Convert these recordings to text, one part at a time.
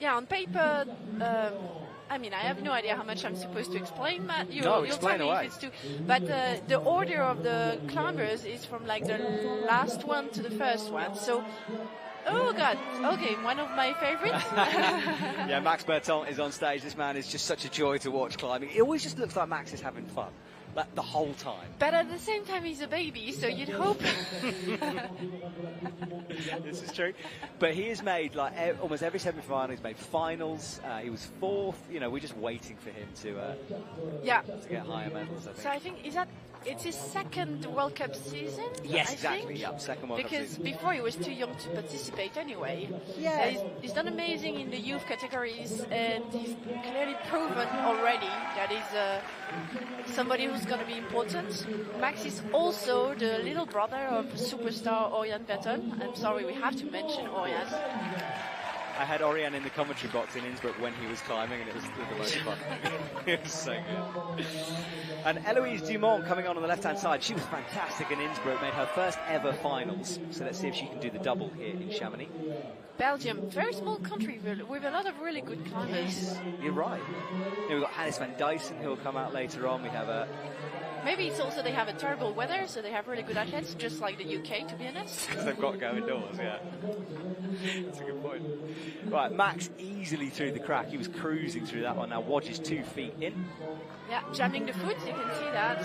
Yeah, on paper, I mean, I have no idea how much I'm supposed to explain, Matt. You'll explain tell me away. if it's too. But the order of the climbers is from like the last one to the first one. So, oh God, okay, one of my favorites. Yeah, Max Berton is on stage. This man is just such a joy to watch climbing. It always just looks like Max is having fun. Like the whole time. But at the same time, he's a baby, so you'd hope. This is true. But he has made like almost every semi-final. He's made finals. He was fourth. You know, we're just waiting for him to get higher medals, I think. So I think, it's his second World Cup season? Yes, I exactly. think? Yeah, second World Cup season. Because before he was too young to participate anyway. Yeah. He's done amazing in the youth categories, and he's clearly proven already that he's somebody who's going to be important. Max is also the little brother of superstar Oriane Berton. I'm sorry, we have to mention Oriane. I had Oriane in the commentary box in Innsbruck when he was climbing, and it was the most fun. It was so good. And Eloise Dumont coming on the left-hand side. She was fantastic in Innsbruck, made her first ever finals. So let's see if she can do the double here in Chamonix. Belgium, very small country with a lot of really good climbers. Yes, you're right. We've got Hannes van Dyssen, who will come out later on. We have a... Maybe it's also they have a terrible weather, so they have really good athletes, just like the UK, to be honest. Because they've got to go indoors, yeah. That's a good point. Right, Max easily through the crack. He was cruising through that one. Now Wodge is 2 feet in. Yeah, jamming the foot, you can see that.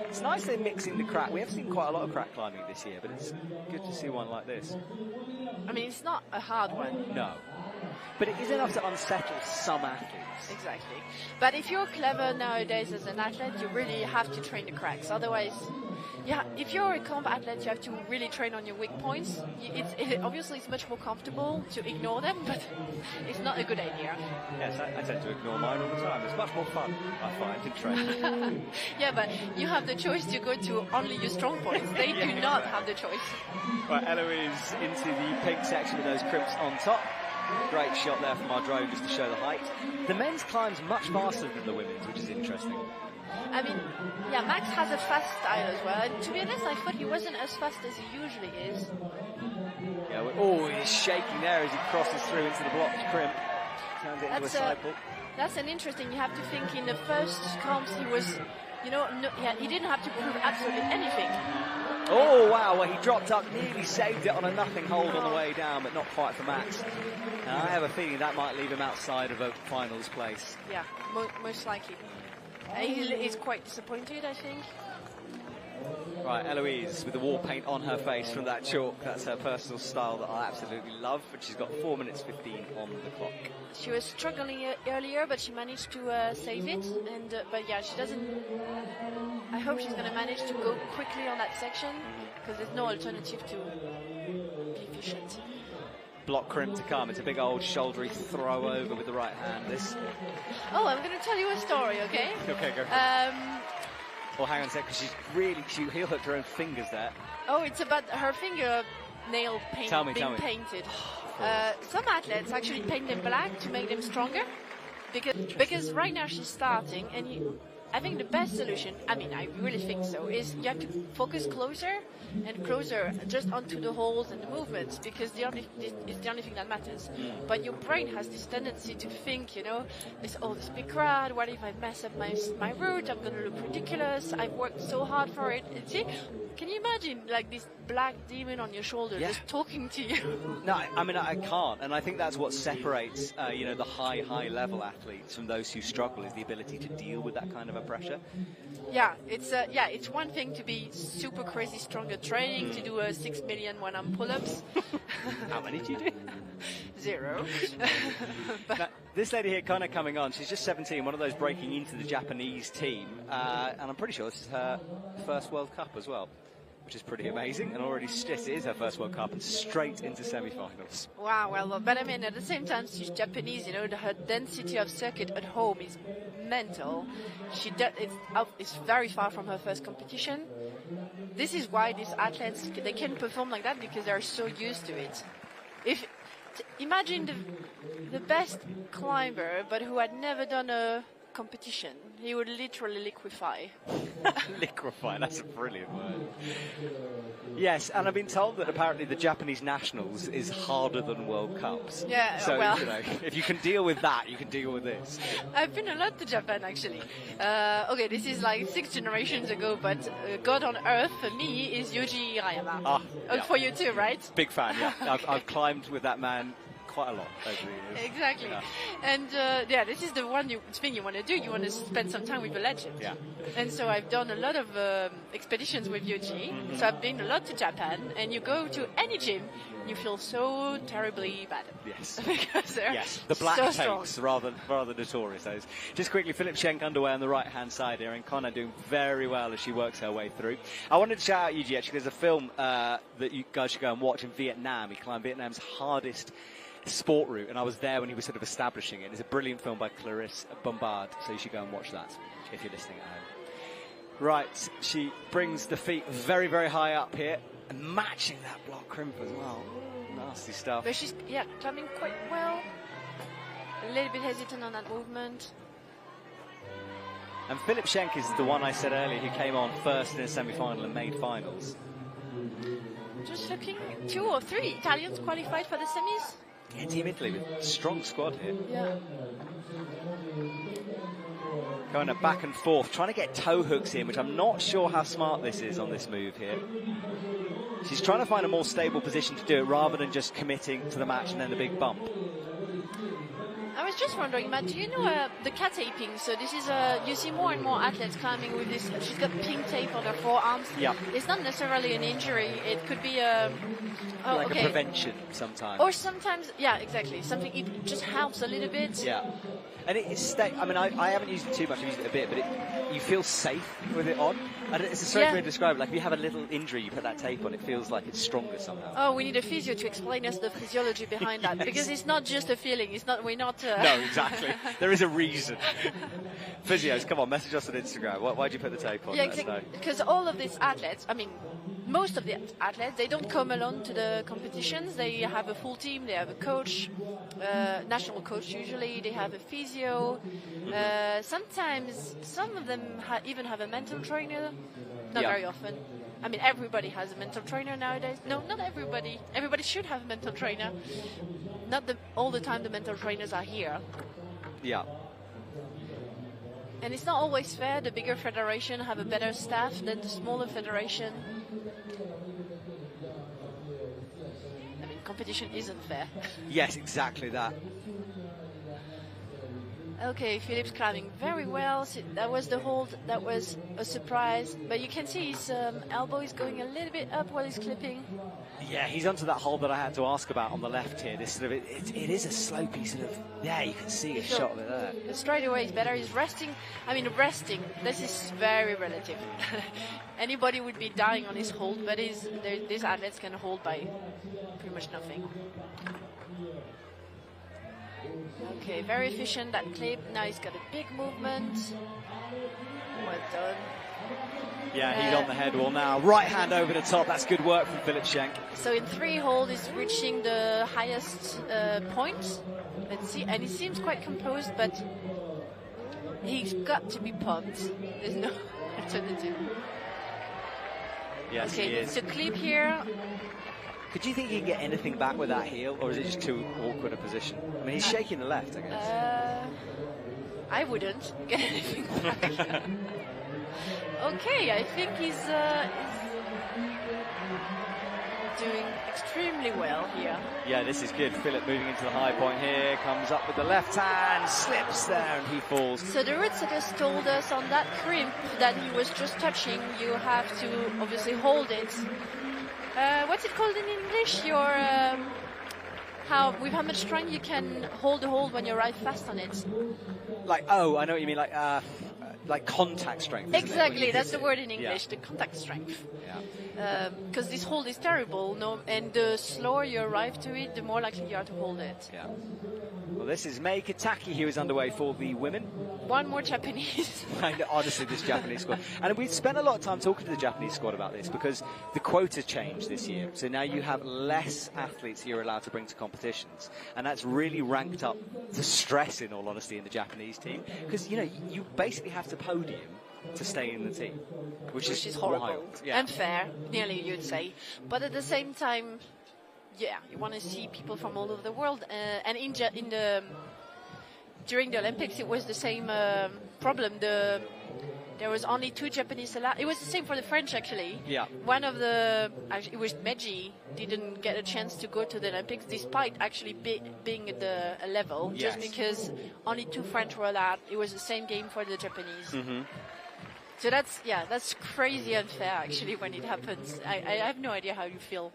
It's nice they're mixing the crack. We have seen quite a lot of crack climbing this year, but it's good to see one like this. I mean, it's not a hard one. No. But it is enough to unsettle some athletes. Exactly. But if you're clever nowadays as an athlete, you really have to train the cracks. Otherwise, yeah, if you're a comp athlete, you have to really train on your weak points. Obviously, it's much more comfortable to ignore them, but it's not a good idea. Yes, I tend to ignore mine all the time. It's much more fun, I find, in training. Yeah, but you have the choice to go to only your strong points. They do not have the choice. Right, Eloise into the pink section with those crimps on top. Great shot there from our drone just to show the height. The men's climbs much faster than the women's, which is interesting. I mean, yeah, Max has a fast style as well. And to be honest, I thought he wasn't as fast as he usually is. Yeah, he's shaking there as he crosses through into the blocked crimp. Turns it into a cycle. That's an interesting. You have to think in the first comps he was, he didn't have to prove absolutely anything. Oh, wow, well, he dropped up, nearly saved it on a nothing hold on the way down, but not quite for Max. And I have a feeling that might leave him outside of a finals place. Yeah, most likely. He's quite disappointed, I think. Right, Eloise with the war paint on her face from that chalk. That's her personal style that I absolutely love. But she's got 4 minutes 15 on the clock. She was struggling earlier, but she managed to save it. And but yeah, she doesn't. I hope she's going to manage to go quickly on that section because there's no alternative to be efficient. Block crimp to come. It's a big old shouldery throw over with the right hand. Oh, I'm going to tell you a story, okay? Okay, go for it. Well, hang on a sec, because she heel hooked her own fingers there. Oh, it's about her fingernail being painted. Some athletes actually paint them black to make them stronger, because right now she's starting, and I think the best solution, I mean, I really think so, is you have to focus closer and closer just onto the holes and the movements, because it's the only thing that matters. But your brain has this tendency to think, this big crowd, what if I mess up my route? I'm going to look ridiculous. I've worked so hard for it. See, can you imagine like this black demon on your shoulder just talking to you? No, I mean, I can't. And I think that's what separates, the high level athletes from those who struggle, is the ability to deal with that kind of a pressure. Yeah, it's one thing to be super crazy strong at training, to do 6 million one-arm pull-ups. How many do you do? 0. Now, this lady here kind of coming on, she's just 17, one of those breaking into the Japanese team, and I'm pretty sure this is her first World Cup as well, which is pretty amazing, and already this is her first World Cup and straight into semi-finals. Wow, well, but I mean, at the same time, she's Japanese, her density of circuit at home is mental. It's very far from her first competition. This is why these athletes, they can perform like that, because they're so used to it. Imagine the best climber, but who had never done a competition. He would literally liquefy. Liquefy, that's a brilliant word. Yes, and I've been told that apparently the Japanese nationals is harder than World Cups. Yeah, so, well. You know, if you can deal with that, you can deal with this. I've been a lot to Japan, actually. Okay, this is like 6 generations ago, but God on Earth for me is Yoji Hirayama. Yeah. For you too, right? Big fan, yeah. I've climbed with that man quite a lot over the years. Exactly. Yeah. And this is the thing you want to do. You want to spend some time with a legend. Yeah. And so I've done a lot of expeditions with Yoji. So I've been a lot to Japan, and you go to any gym, you feel so terribly bad. Yes. Because they're the black so tanks strong. rather notorious. Those. Just quickly, Philip Schenk underway on the right-hand side here, and Connor doing very well as she works her way through. I wanted to shout out Yuji, actually. There's a film that you guys should go and watch in Vietnam. He climbed Vietnam's hardest sport route, and I was there when he was sort of establishing it. It's a brilliant film by Clarisse Bombard, so you should go and watch that if you're listening at home. Right, she brings the feet very, very high up here, and matching that block crimp as well. Nasty stuff. But she's, climbing quite well. A little bit hesitant on that movement. And Philip Schenk is the one I said earlier who came on first in a semi-final and made finals. Just looking, 2 or 3 Italians qualified for the semis. Yeah, Team Italy with a strong squad here. Yeah. Going back and forth, trying to get toe hooks in, which I'm not sure how smart this is on this move here. She's trying to find a more stable position to do it rather than just committing to the match and then the big bump. I was just wondering, Matt, do you know the cat taping? So this is you see more and more athletes climbing with this. She's got pink tape on her forearms. Yeah. It's not necessarily an injury. It could be a prevention sometimes. Or sometimes, yeah, exactly. Something it just helps a little bit. Yeah. And I haven't used it too much. I've used it a bit, but you feel safe with it on. And it's a strange way to describe it. Like if you have a little injury, you put that tape on, it feels like it's stronger somehow. Oh, we need a physio to explain us the physiology behind that, because it's not just a feeling. It's not. We're not. No, exactly. There is a reason. Physios, come on, message us on Instagram. Why'd you put the tape on? Yeah, exactly. Because all of these athletes, most of the athletes, they don't come alone to the competitions. They have a full team. They have a coach, national coach usually. They have a physio. Sometimes some of them even have a mental trainer. Not very often. Everybody has a mental trainer nowadays. No, not everybody. Everybody should have a mental trainer. Not all the time the mental trainers are here. Yeah. And it's not always fair. The bigger federation have a better staff than the smaller federation. Competition isn't fair. Yes, exactly that. Okay, Philip's climbing very well. So that was the hold. That was a surprise. But you can see his elbow is going a little bit up while he's clipping. Yeah, he's onto that hold that I had to ask about on the left here. This sort of it is a slopey sort of. Yeah, you can see a shot of it there. Straight away is better. He's resting. Resting. This is very relative. Anybody would be dying on his hold, but these athletes can hold by pretty much nothing. Okay, very efficient, that clip. Now he's got a big movement. Well done. Yeah, he's on the head wall now. Right hand over the top. That's good work from Philip Schenk. So in 3 hold, he's reaching the highest point. Let's see. And he seems quite composed, but he's got to be pumped. There's no alternative. Yes, okay, he is. it's a clip here. Could you think he can get anything back with that heel, or is it just too awkward a position? He's shaking the left, I guess. I wouldn't get anything back. Okay, I think he's doing extremely well here. Yeah, this is good. Philip moving into the high point here, comes up with the left hand, slips there, and he falls. So the route setters told us on that crimp that he was just touching, you have to obviously hold it. What's it called in English? With how much strength you can hold the hold when you arrive fast on it. I know what you mean, like contact strength. Exactly, that's the word in English, the contact strength. Yeah. Because this hold is terrible, and the slower you arrive to it, the more likely you are to hold it. Yeah. Well, this is Mei Kitaki who is underway for the women. One more Japanese. Honestly, this Japanese squad. And we've spent a lot of time talking to the Japanese squad about this because the quota changed this year. So now you have less athletes you're allowed to bring to competitions. And that's really ranked up the stress, in all honesty, in the Japanese team. Because, you basically have to podium to stay in the team, which is horrible, wild. Yeah. unfair, nearly you'd say. But at the same time, yeah, you want to see people from all over the world, and during the Olympics it was the same problem. There was only 2 Japanese allowed. It was the same for the French, actually. Yeah. It was Meiji didn't get a chance to go to the Olympics, despite actually being at the level, just because only 2 French were allowed. It was the same game for the Japanese. Mm-hmm. So that's crazy unfair, actually, when it happens. I have no idea how you feel.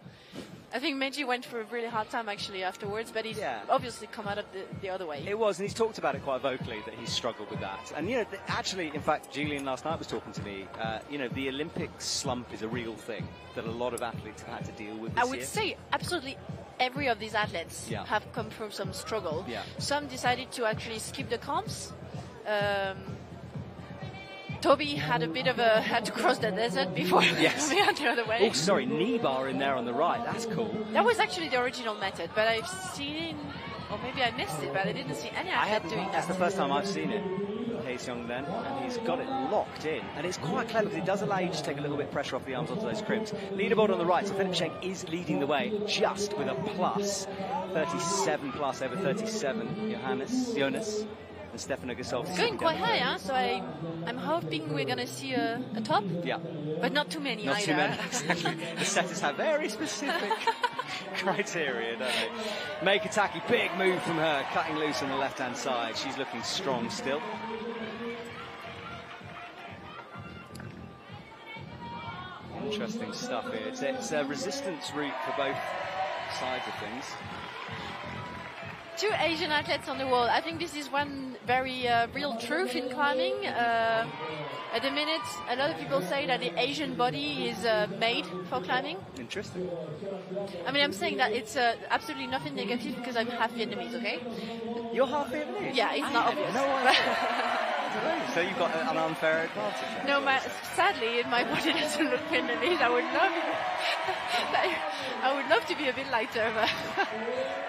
I think Meiji went through a really hard time, actually, afterwards, but he's obviously come out of the other way. It was, and he's talked about it quite vocally, that he's struggled with that. And, actually, in fact, Julian last night was talking to me, the Olympic slump is a real thing that a lot of athletes have had to deal with this year. I would say absolutely every of these athletes have come through some struggle. Yeah. Some decided to actually skip the comps. Toby had to cross the desert before coming out the other way. Oh, sorry, knee bar in there on the right. That's cool. That was actually the original method, but I've seen, or maybe I missed it, but I didn't see any athlete doing that. That's the first time I've seen it. Hae-Seong then, and he's got it locked in. And it's quite clever because it does allow you to take a little bit of pressure off the arms onto those cribs. Leaderboard on the right, so Philip Schenk is leading the way just with a plus. 37 plus over 37, Jonas. And Stefano Gasol. It's going quite high, huh? So I'm hoping we're going to see a top. Yeah. But not too many either. Not too many, exactly. The setters have very specific criteria, don't they? May Kataki, big move from her, cutting loose on the left-hand side. She's looking strong still. Interesting stuff here. It's a resistance route for both sides of things. 2 Asian athletes on the wall. I think this is one very real truth in climbing. At the minute, a lot of people say that the Asian body is made for climbing. Interesting. I mean, I'm saying that it's absolutely nothing negative because I'm half Vietnamese, okay? You're half Vietnamese? Yeah, it's not obvious. No idea. So you've got an unfair advantage. No, sadly, my body doesn't look Vietnamese. I would love to be a bit lighter. But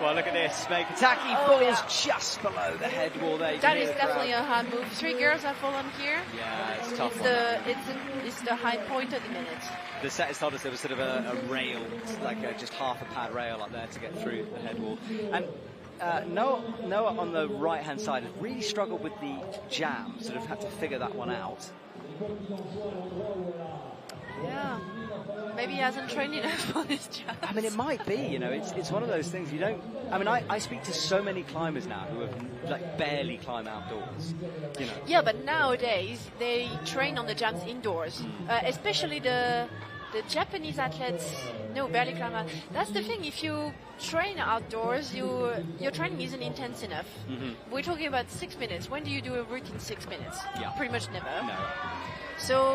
well, look at this. May Kataki falls just below the head wall there. That is definitely a hard move. 3 girls have fallen here. Yeah, it's tough. It's the high point at the minute. The setters told us there was sort of a rail, like just half a pad rail up there to get through the head wall. And Noah on the right-hand side has really struggled with the jam, sort of had to figure that one out. Yeah, maybe he hasn't trained enough for this jam. I mean, it might be, it's one of those things you don't... I mean, I speak to so many climbers now who have, barely climb outdoors, Yeah, but nowadays, they train on the jams indoors, especially the Japanese athletes, barely climb out. That's the thing, if you train outdoors, your training isn't intense enough. Mm-hmm. We're talking about 6 minutes. When do you do a route in 6 minutes? Yeah. Pretty much never. No. So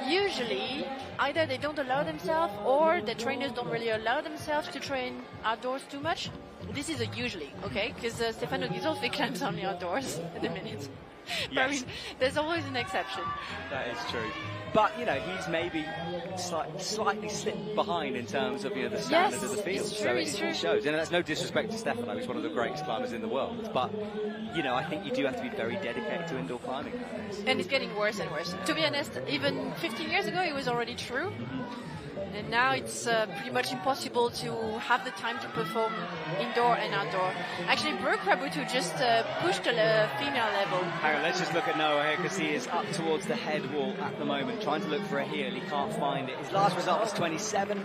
usually, either they don't allow themselves or the trainers don't really allow themselves to train outdoors too much. This is a usually, okay? Because Stefano Ghisolfi climbs only outdoors at the minute. Yes. But I mean, there's always an exception. That is true. But, he's maybe slightly slipped behind in terms of, the standard of the field. It's true, so it shows. And that's no disrespect to Stefano, he's one of the greatest climbers in the world. But, I think you do have to be very dedicated to indoor climbing nowadays. And it's getting worse and worse. To be honest, even 15 years ago, it was already true. Mm-hmm. And now it's pretty much impossible to have the time to perform indoor and outdoor. Actually, Brooke Rabutu just pushed the female level. Hang on, let's just look at Noah here because he is up towards the head wall at the moment, trying to look for a heel. He can't find it. His last result was 27.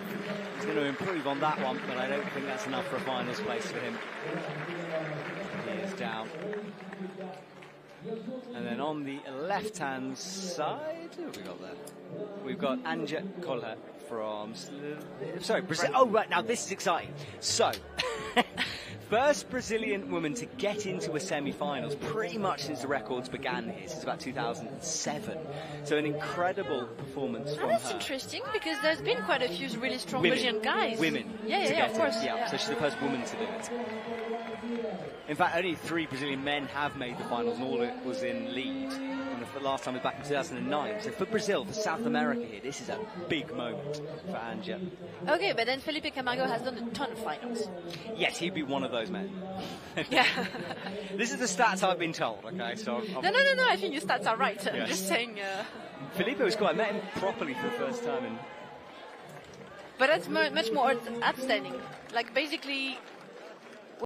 He's going to improve on that one, but I don't think that's enough for a finals place for him. He is down. And then on the left-hand side, who have we got there? We've got Anja Kolher from... Sorry, Brazil. Oh, right, now this is exciting. So, first Brazilian woman to get into a semi-finals pretty much since the records began here, since about 2007. So an incredible performance from that's her. Interesting, because there's been quite a few really strong Brazilian guys. Women. Yeah, of course. Yeah, so she's the first woman to do it. In fact, only 3 Brazilian men have made the finals, and all it was in lead. And the last time was back in 2009. So for Brazil, for South America here, this is a big moment for Anja. Okay, but then Felipe Camargo has done a ton of finals. Yes, he'd be one one of those men. Yeah. This is the stats I've been told, okay? So No, I think your stats are right. I'm just saying... Filippo was cool. I met him properly for the first time. But that's much more outstanding. Like, basically,